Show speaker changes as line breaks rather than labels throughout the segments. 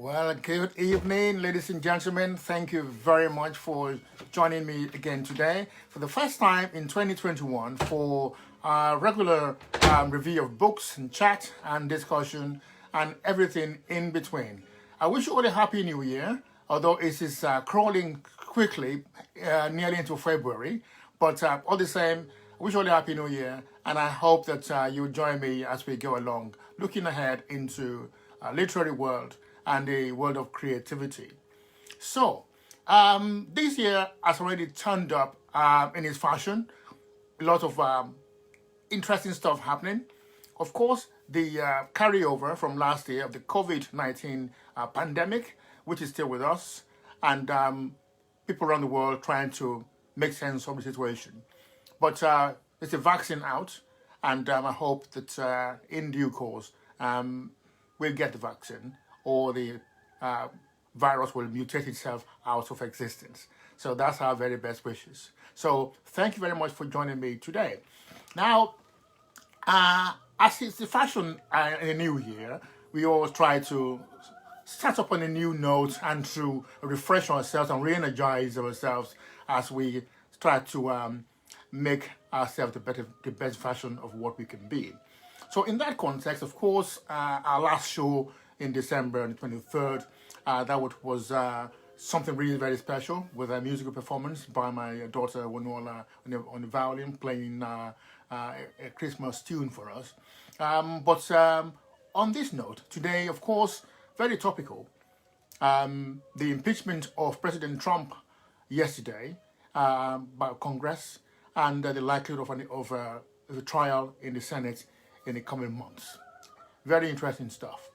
Well, good evening, ladies and gentlemen. Thank you very much for joining me again today for the first time in 2021 for our regular review of books and chat and discussion and everything in between. I wish you all a happy new year, although it is crawling quickly nearly into February. But all the same, I wish you all a happy new year, and I hope that you'll join me as we go along, looking ahead into literary world and the world of creativity. So, this year has already turned up in its fashion. A lot of interesting stuff happening. Of course, the carryover from last year of the COVID-19 pandemic, which is still with us, and people around the world trying to make sense of the situation. But there's a vaccine out, and I hope that in due course we'll get the vaccine, or the virus will mutate itself out of existence. So that's our very best wishes. So thank you very much for joining me today. Now, as it's the fashion in a new year, we always try to start up on a new note and to refresh ourselves and re-energize ourselves as we try to make ourselves the best version of what we can be. So in that context, of course, our last show in December on the 23rd, that was something really very special with a musical performance by my daughter Wanola on the violin, playing a Christmas tune for us. But on this note, today, of course, very topical, the impeachment of President Trump yesterday by Congress, and the likelihood of a trial in the Senate in the coming months. Very interesting stuff.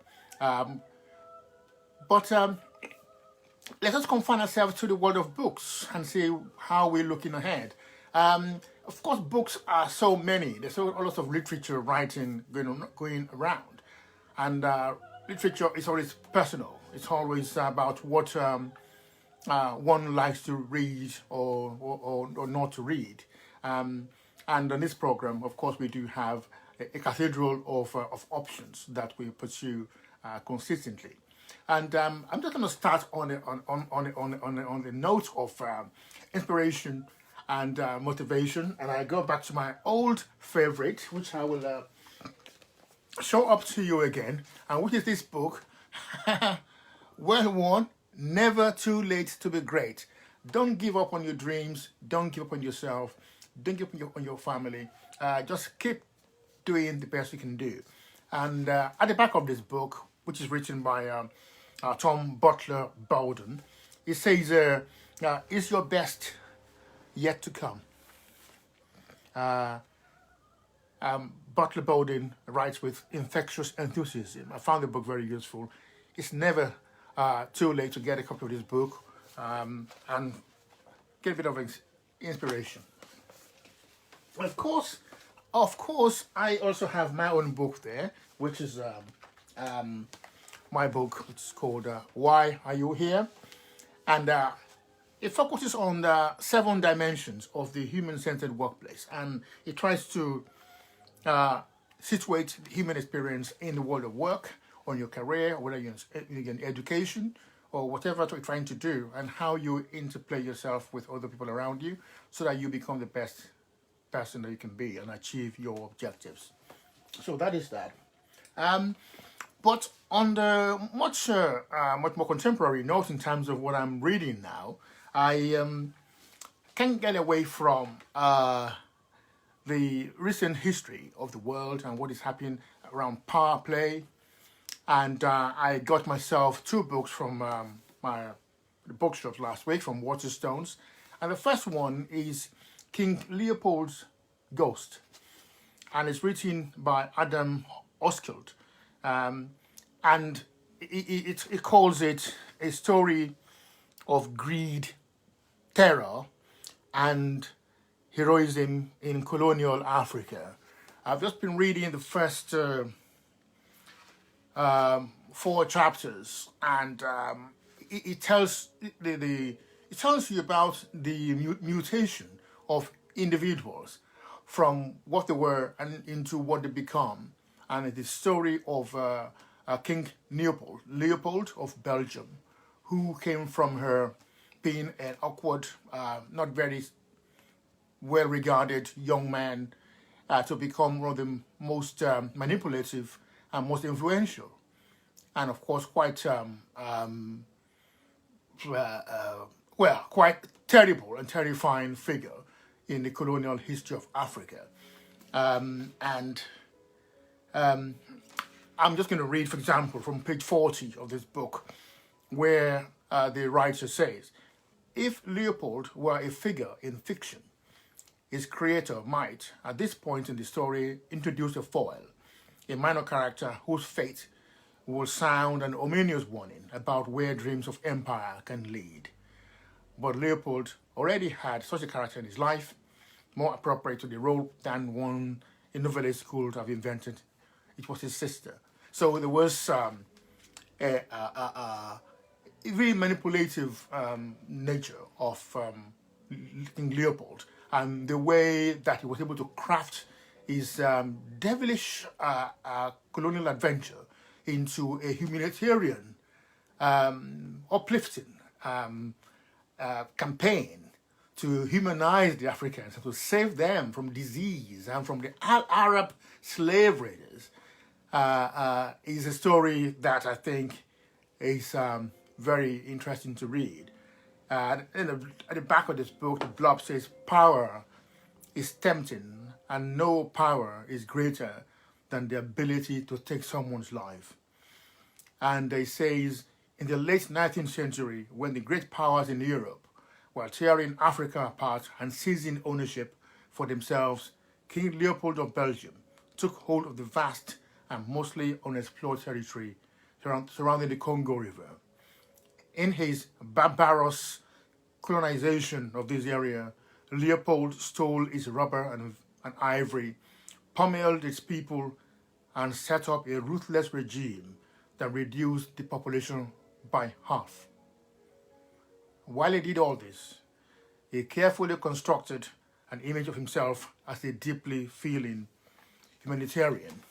But let us confine ourselves to the world of books and see how we're looking ahead. Of course, books are so many. There's a lot of literature writing going around. And literature is always personal. It's always about what one likes to read or not to read. And on this program, of course, we do have a cathedral of options that we pursue consistently. And I'm just going to start on the note of inspiration and motivation. And I go back to my old favorite, which I will show up to you again, and which is this book, Well Worn, Never Too Late to Be Great. Don't give up on your dreams. Don't give up on yourself. Don't give up on your family. Just keep doing the best you can do. And at the back of this book, which is written by Tom Butler Bowden, it says, is your best yet to come? Butler Bowden writes with infectious enthusiasm. I found the book very useful. It's never too late to get a copy of this book and get a bit of inspiration. Of course, I also have my own book there, which is my book. It's called Why Are You Here? And it focuses on the 7 dimensions of the human-centered workplace, and it tries to situate the human experience in the world of work, on your career, whether you're in education or whatever you're trying to do, and how you interplay yourself with other people around you so that you become the best person that you can be and achieve your objectives. So that is that. But on the much more contemporary note in terms of what I'm reading now, I can't get away from the recent history of the world and what is happening around power play. And I got myself 2 books from the bookshops last week from Waterstones. And the first one is King Leopold's Ghost, and it's written by Adam Hochschild, and it calls it a story of greed, terror, and heroism in colonial Africa. I've just been reading the first 4 chapters, and it tells you about the mutation of individuals from what they were and into what they become, and it is the story of King Leopold of Belgium, who came from her being an awkward, not very well-regarded young man to become one of the most manipulative and most influential, and of course quite quite terrible and terrifying figure in the colonial history of Africa. And I'm just going to read, for example, from page 40 of this book, where the writer says, if Leopold were a figure in fiction, his creator might, at this point in the story, introduce a foil, a minor character whose fate will sound an ominous warning about where dreams of empire can lead. But Leopold already had such a character in his life, more appropriate to the role than one a novelist could have invented. It was his sister. So there was a very manipulative nature of King Leopold, and the way that he was able to craft his devilish colonial adventure into a humanitarian, uplifting campaign to humanize the Africans and to save them from disease and from the Arab slave raiders, is a story that I think is very interesting to read. At the back of this book, the blurb says, power is tempting, and no power is greater than the ability to take someone's life. And it says, in the late 19th century, when the great powers in Europe were tearing Africa apart and seizing ownership for themselves, King Leopold of Belgium took hold of the vast and mostly unexplored territory surrounding the Congo River. In his barbarous colonization of this area, Leopold stole its rubber and ivory, pummeled its people, and set up a ruthless regime that reduced the population by half. While he did all this, he carefully constructed an image of himself as a deeply feeling humanitarian.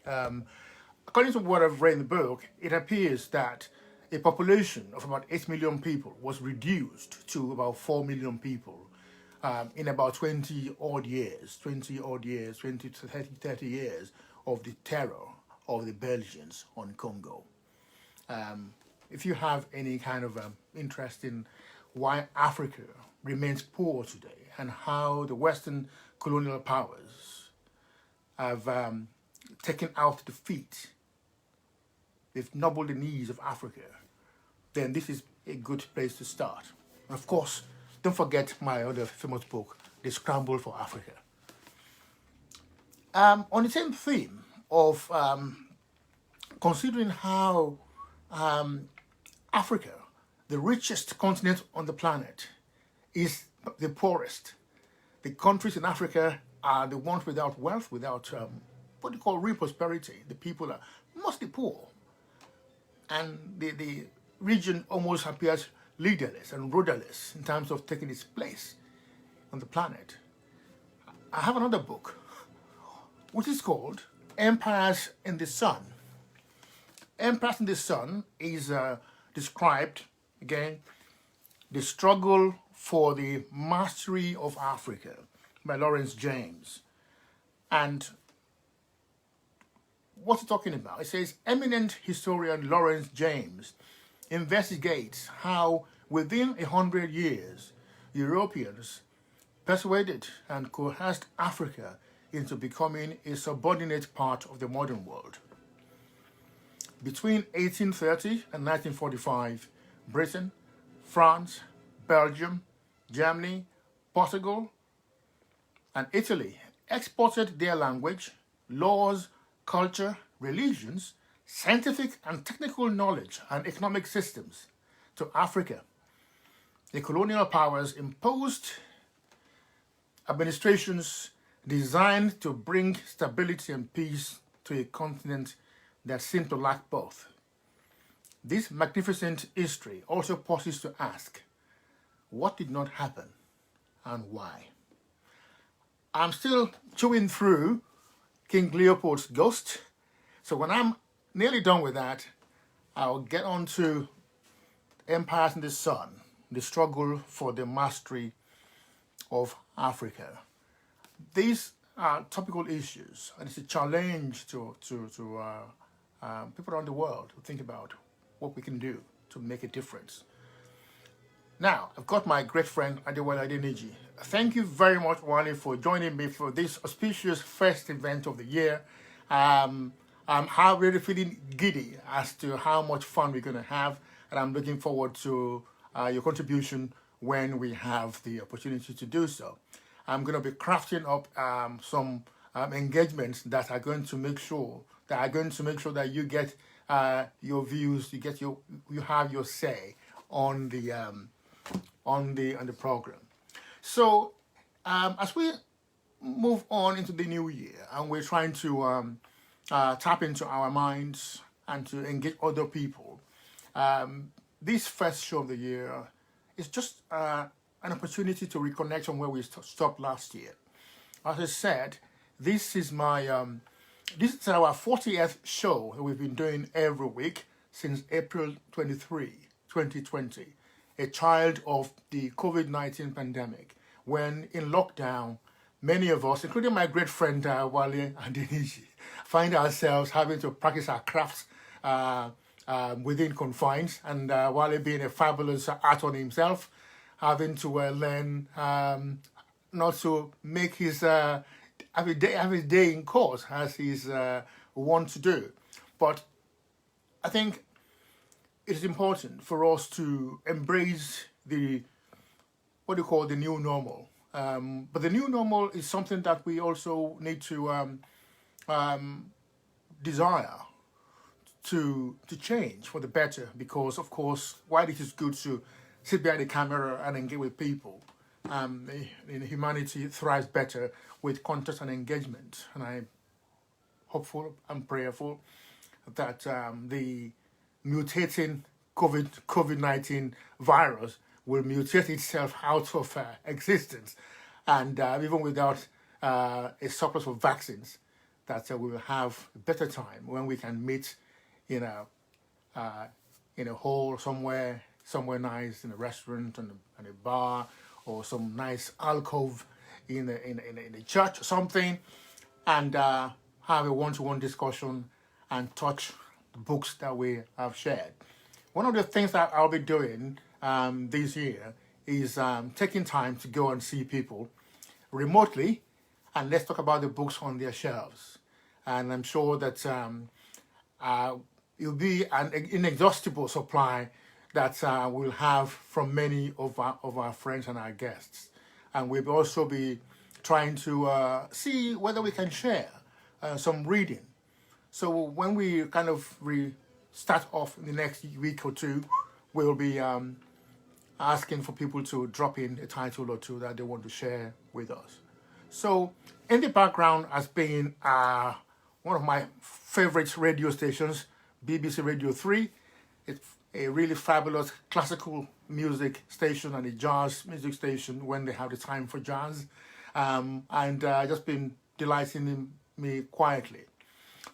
According to what I've read in the book, it appears that a population of about 8 million people was reduced to about 4 million people in about 20 to 30 years of the terror of the Belgians on Congo. If you have any kind of interest in why Africa remains poor today and how the Western colonial powers have taken out defeat, they've nobbled the knees of Africa, then this is a good place to start. And of course, don't forget my other famous book, The Scramble for Africa. On the same theme of considering how Africa, the richest continent on the planet, is the poorest. The countries in Africa are the ones without wealth, without what they call real prosperity. The people are mostly poor. And the region almost appears leaderless and rudderless in terms of taking its place on the planet. I have another book, which is called Empires in the Sun. Empires in the Sun is described, again, the struggle for the mastery of Africa by Lawrence James. And what's it talking about? It says, eminent historian Lawrence James investigates how within 100 years, Europeans persuaded and coerced Africa into becoming a subordinate part of the modern world. Between 1830 and 1945, Britain, France, Belgium, Germany, Portugal, and Italy exported their language, laws, culture, religions, scientific and technical knowledge, and economic systems to Africa. The colonial powers imposed administrations designed to bring stability and peace to a continent that seemed to lack both. This magnificent history also pauses to ask, what did not happen and why? I'm still chewing through King Leopold's Ghost, so when I'm nearly done with that, I'll get on to Empires in the Sun, the struggle for the mastery of Africa. These are topical issues, and it's a challenge to people around the world to think about what we can do to make a difference. Now, I've got my great friend Adewale Adeniji. Thank you very much, Wale, for joining me for this auspicious first event of the year. I'm really feeling giddy as to how much fun we're going to have, and I'm looking forward to your contribution when we have the opportunity to do so. I'm going to be crafting up some engagements that are going to make sure that you get your views, you have your say on the program. So as we move on into the new year, and we're trying to tap into our minds and to engage other people, this first show of the year is just an opportunity to reconnect from where we stopped last year. As I said, this is our 40th show that we've been doing every week since April 23, 2020, a child of the COVID-19 pandemic, when in lockdown, many of us, including my great friend Wale Adeniji, find ourselves having to practice our crafts within confines, and Wale being a fabulous artist himself, having to learn not to make his have his day in course as he's want to do. But I think it is important for us to embrace what you call the new normal. But the new normal is something that we also need to desire to change for the better, because of course, while it is good to sit behind the camera and engage with people, humanity thrives better with contact and engagement. And I'm hopeful and prayerful that the mutating COVID-19 virus will mutate itself out of existence, and even without a surplus of vaccines, that we will have a better time when we can meet in a hall somewhere nice, in a restaurant and a bar, or some nice alcove in a church or something, and have a one-to-one discussion and touch the books that we have shared. One of the things that I'll be doing this year is taking time to go and see people remotely, and let's talk about the books on their shelves. And I'm sure that it'll be an inexhaustible supply that we'll have from many of our friends and our guests. And we'll also be trying to see whether we can share some reading. So when we kind of start off in the next week or two, we'll be asking for people to drop in a title or two that they want to share with us. So in the background has been one of my favorite radio stations, BBC Radio 3. It's a really fabulous classical music station and a jazz music station when they have the time for jazz. And just been delighting me quietly.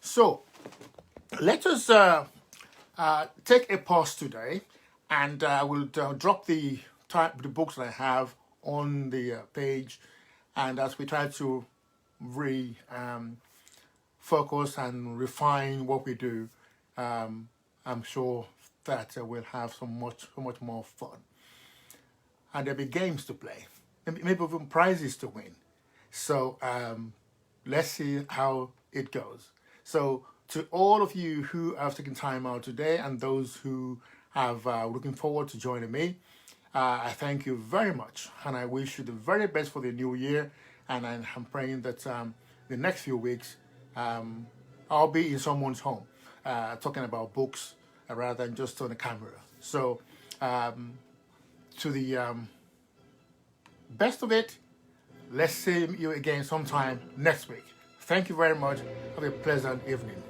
So let us take a pause today, and I will drop the books that I have on the page, and as we try to focus and refine what we do, I'm sure that we'll have so much more fun, and there'll be games to play, maybe even prizes to win. So let's see how it goes. So to all of you who have taken time out today, and those who have looking forward to joining me, I thank you very much, and I wish you the very best for the new year. And I'm praying that the next few weeks I'll be in someone's home talking about books rather than just on the camera. So to the best of it, let's see you again sometime next week. Thank you very much. Have a pleasant evening.